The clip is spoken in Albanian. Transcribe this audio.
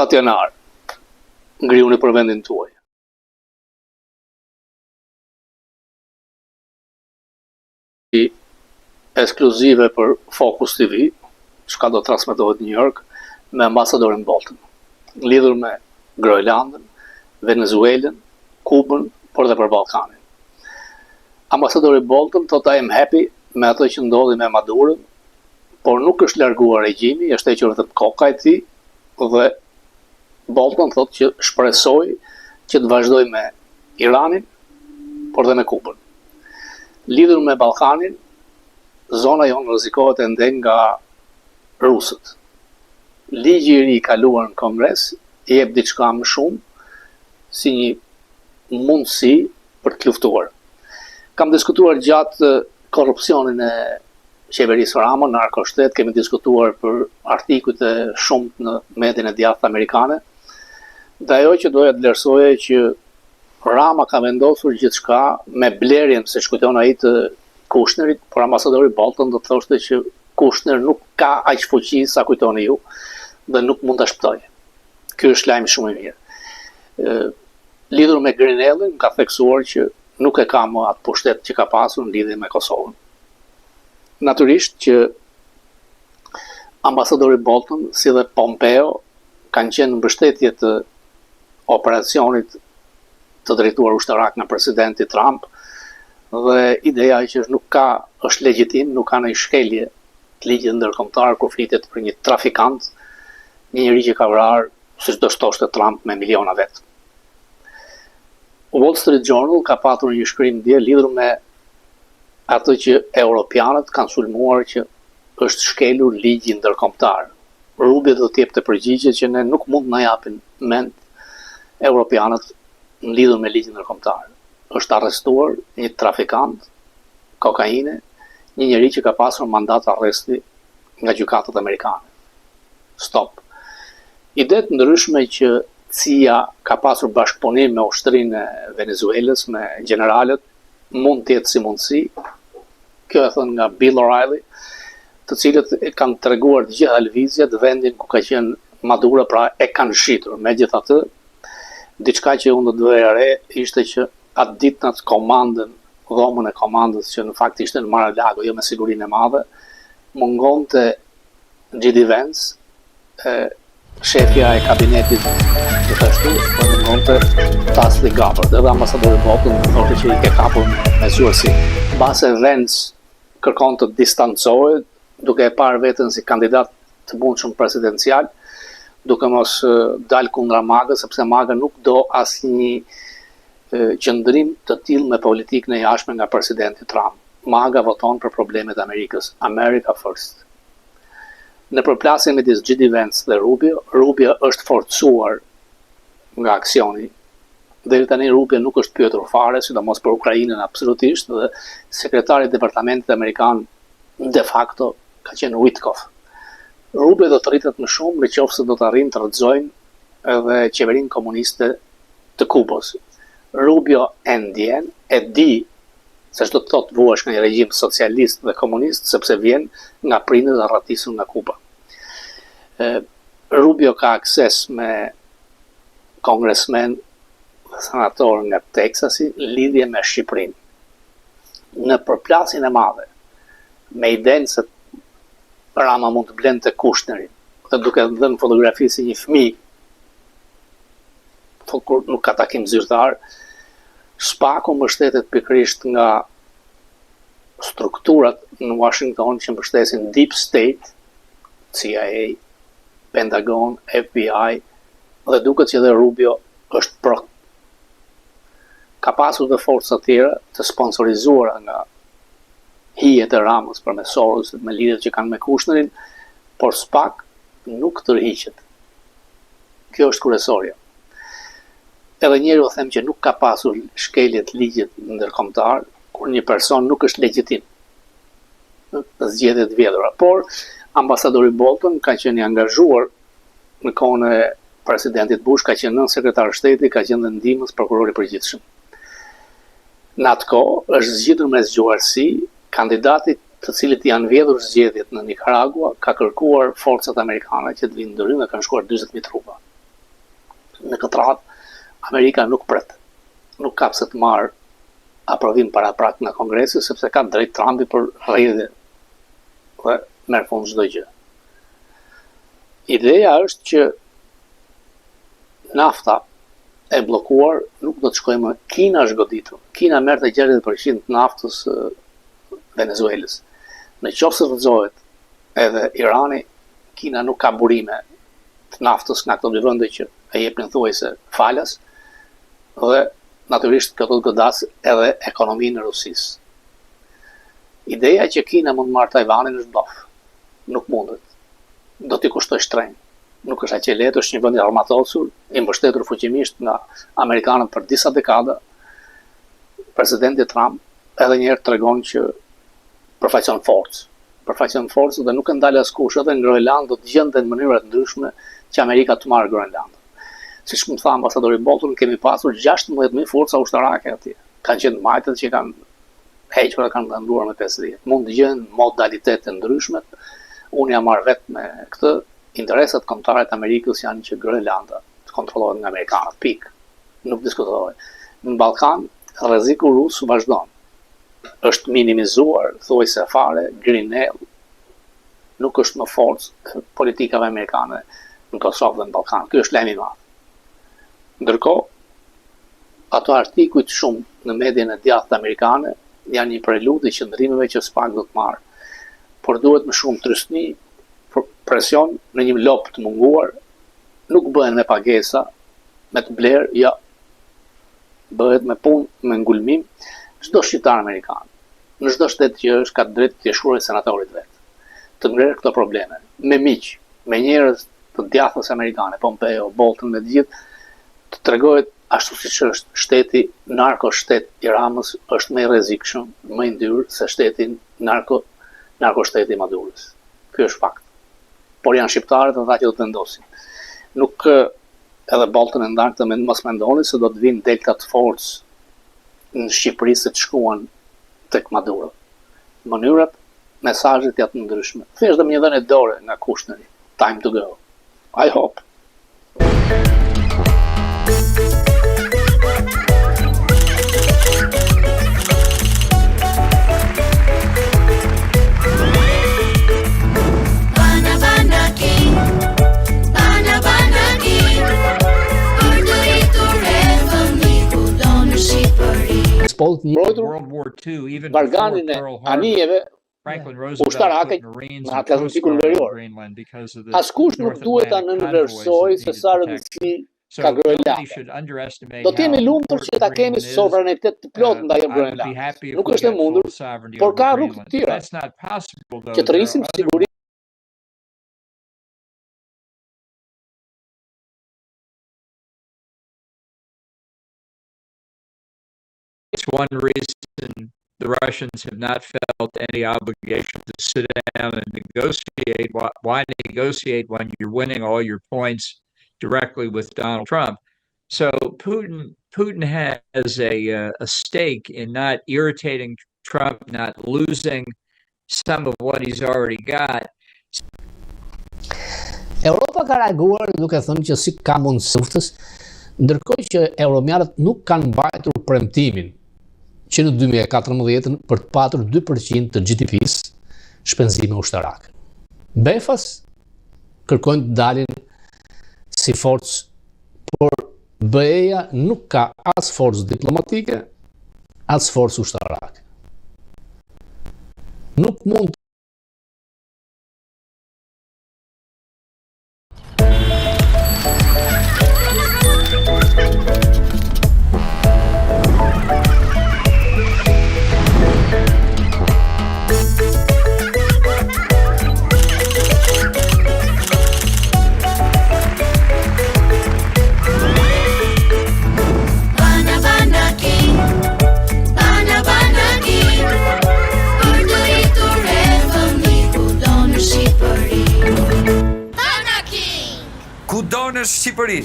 7 janar, ngriuni për vendin tuaj. Ekskluzive për Focus TV, çka do transmetohet në New York, me ambasadorin Bolton, lidhur me Groenlandën, Venezuelën, Kubën, por dhe për Ballkanin. Ambasadori Bolton thotë I am happy me ato që ndodhi me Madurën, por nuk është larguar regjimi, është hequr vetëm koka e tij dhe Bolton thotë që shpresoj që të vazhdoj me Iranin, por dhe me Kubën. Lidhur me Ballkanin, zona jonë rrezikohet ende nga rusët. Ligji i ri i kaluar në Kongres i jep diçka më shumë si një mundësi për të luftuar. Kam diskutuar gjatë korrupsionin e qeverisë Rama në narkoshtet, kemi diskutuar për artikujt e shumt në median e djathtë amerikane, dhe ajo që doja të vlerësoje që Rama ka vendosur gjithçka me blerjen, se shkujton ai të Kushnerit, por ambasadori Bolton do të thoshte që Kushner nuk ka aq fuqi sa kujtoni ju dhe nuk mund ta shpëtojë. Ky është lajm shumë i mirë. Lidhur me Grenellin, ka theksuar që nuk e ka më atë pushtet që ka pasur në lidhje me Kosovën. Natyrisht që ambasadori Bolton, si dhe Pompeo, kanë qenë në mbështetje të operacionit të drejtuar ushtarak nga presidenti Trump, dhe ideja që është legjitim, nuk ka ndonjë shkelje të ligjit ndërkombëtar kur flitet për një trafikant, një njeri që ka vrarë, siç do shtoshte Trump, me miliona vet. Wall Street Journal ka patur një shkrim dje lidhur me ato që europianët kanë sulmuar që është shkelur ligji ndërkombëtar. Rubio do të jepte përgjigje që ne nuk mund na japin mend europianët në lidhur me ligjin ndërkombëtar. Është arrestuar një trafikant kokaine, një njeri që ka pasur mandat arresti nga gjykatat amerikane. Stop. Ide të ndryshme që CIA ka pasur bashkëpunim me ushtrinë e Venezuelës, me generalët, mund të jetë si mundësi. Kjo e thënë nga Bill O'Reilly, të cilët e kanë treguar të gjitha lëvizjet, vendin ku ka qenë Maduro, pra e kanë shitur. Megjithatë, diçka që unë do të vëja re ishte që atë ditë në komandën, dhomën e komandës, që në fakt ishte në Mar-a-Lago, jo me sigurinë e madhe, mungonte J.D. Vance, shefja e kabinetit të thashtu, po mungonte Tasli Gabbard, edhe ambasadori Bolton thoshte që i ke kapur me zyrësi. Mbase Vance kërkon të distancohet, duke e parë veten si kandidat të mundshëm presidencial, duke mos dalë kundra Magës, sepse Maga nuk do asnjë qëndrim të tillë me politikën e jashtme nga presidenti Trump. Maga voton për problemet e Amerikës. America first. Në përplasjen midis J.D. Vance dhe Rubio është forcuar nga aksioni. Deri tani Rubio nuk është pyetur fare, sidomos për Ukrainën absolutisht, dhe sekretari i departamentit amerikan de facto ka qenë Witkoff. Rubio do të rritet më shumë nëse do të arrijnë të rrëzojnë edhe qeverinë komuniste të Kubës. Rubio e ndjen, e di se çdo të thotë vuash nga një regjim socialist dhe komunist, sepse vjen nga prindërit e arratisur nga Kuba. Rubio ka akses me kongresmen dhe senator nga Teksasi në lidhje me Shqipërinë. Në përplasjen e madhe, me idenë se Rama mund të blente Kushnerin, dhe duke dhënë fotografi si një fëmijë, kur nuk ka takim zyrtar, Spaku mbështetet pikërisht nga strukturat në Washington që mbështesin Deep State, CIA, Pentagon, FBI, dhe duket që edhe Rubio është pro. Ka pasur dhe forca të tjera të sponsorizuara nga hijet e Ramës për me Soros, me lidhjet që kanë me Kushnerin, por SPAK nuk tërhiqet. Kjo është kryesorja. Edhe njëri u them që nuk ka pasur shkeljet ligjit ndërkombëtar kur një person nuk është legjitim në zgjedhjet vjedhura. Por ambasadori Bolton ka qenë i angazhuar në kohën e presidentit Bush, ka qenë nën sekretar shteti, ka qenë dhe ndihmës prokurori përgjithshëm. Në atë kohë është zgjitur me zgjuarsi kandidati të cilët janë vjedhur zgjedhjet në Nicaragua, ka kërkuar forcat amerikane që të vinë ndërhyrë, kanë shkuar 40.000 trupa. Në këtë radhë, Amerika nuk pret, nuk ka pse të marrë aprovim paraprak nga Kongresi, sepse ka drejt Trumpi për rrjedhje dhe merr fund çdo gjë. Ideja është që nafta e bllokuar nuk do të shkojë më. Kina është goditur. Kina merr të 60% të naftës Venezuelës. Në qoftë se rrëzohet edhe Irani, Kina nuk ka burime të naftës nga këto dy vende që e jepnin thuajse falas, dhe natyrisht këto do të godas edhe ekonominë e Rusisë. Ideja që Kina mund të marrë Tajvanin është bluff. Nuk mundet. Do t'i kushtoj shtrenjtë. Nuk është aq e lehtë, është një vend i armatosur, i mbështetur fuqimisht nga amerikanët për disa dekada. Presidenti Trump edhe një herë tregon që përfaqëson forcë dhe nuk e ndal askush, edhe në Groenland do të gjenden në mënyra të ndryshme që Amerika të marrë Groenland. Siç më tha ambasadori Bolton, kemi pasur 16.000 forca ushtarake atje. Kanë qenë majtët që kanë hequr dhe kanë ndruar me 50. Mund të gjenë modalitete ndryshme. Unë jam marrë vetë me këtë. Interesat kombëtare të Amerikës janë që Groenlanda të kontrollohet nga amerikanët. Pikë. Nuk diskutohet. Në Ballkan, rreziku rus vazhdon. Është minimizuar, thuajse fare, Grenell. Nuk është më forcë politikave amerikane në Kosovë dhe në Ballkan. Ky është lajm i madh. Ndërkohë, ato artikujt shumë në median e djathtë amerikane janë një preludi qëndrimeve që s'pak do të marrë. Por duhet më shumë trysni, presion në një lop të munguar, nuk bëhen me pagesa, me të blerë, ja, bëhet me punë, me ngulmim, çdo shqiptar amerikan. Në çdo shtet që është ka drejt të shkruajë senatorit vet. Të ngrer këto probleme me miq, me njerëz të djathës amerikane, Pompeo, Bolton me të gjithë, të tregohet ashtu siç është shteti narko-shtet i Ramës është më i rrezikshëm, më i ndyrë se shteti narko-shteti i Madurës. Ky është fakt. Por janë shqiptarët ata që do të vendosin. Nuk edhe Bolton e ndan këtë mos mendoni se do të vinë delta të forcë në Shqipëri se të shkuan tek Maduro. Mënyrat, mesazhet janë të ndryshme. Thjesht dhe një dhënë dore nga Kushneri. Time to go. I hope. World War II, even before Pearl Harbor, Franklin Roosevelt put Marines in Coast Guard in Greenland because of the North Atlantic convoys and the protection. So nobody should underestimate how important Greenland is. I would be happy if we got full sovereignty over Greenland. That's not possible, though. There are other It's one reason the Russians have not felt any obligation to sit down and negotiate. Why negotiate when you're winning all your points directly with Donald Trump? So Putin has a stake in not irritating Trump, not losing some of what he's already got. Europa ka reaguar duke thënë që si ka mundësuftës, ndërkohë që euromianët nuk kanë mbajtur premtimin që në 2014 për të patur 2% të GDP-s shpenzime ushtarake. Befas kërkojnë të dalin si forcë, por BE-ja nuk ka as forcë diplomatike, as forcë ushtarake. Nuk mund Ku do në Shqipëri?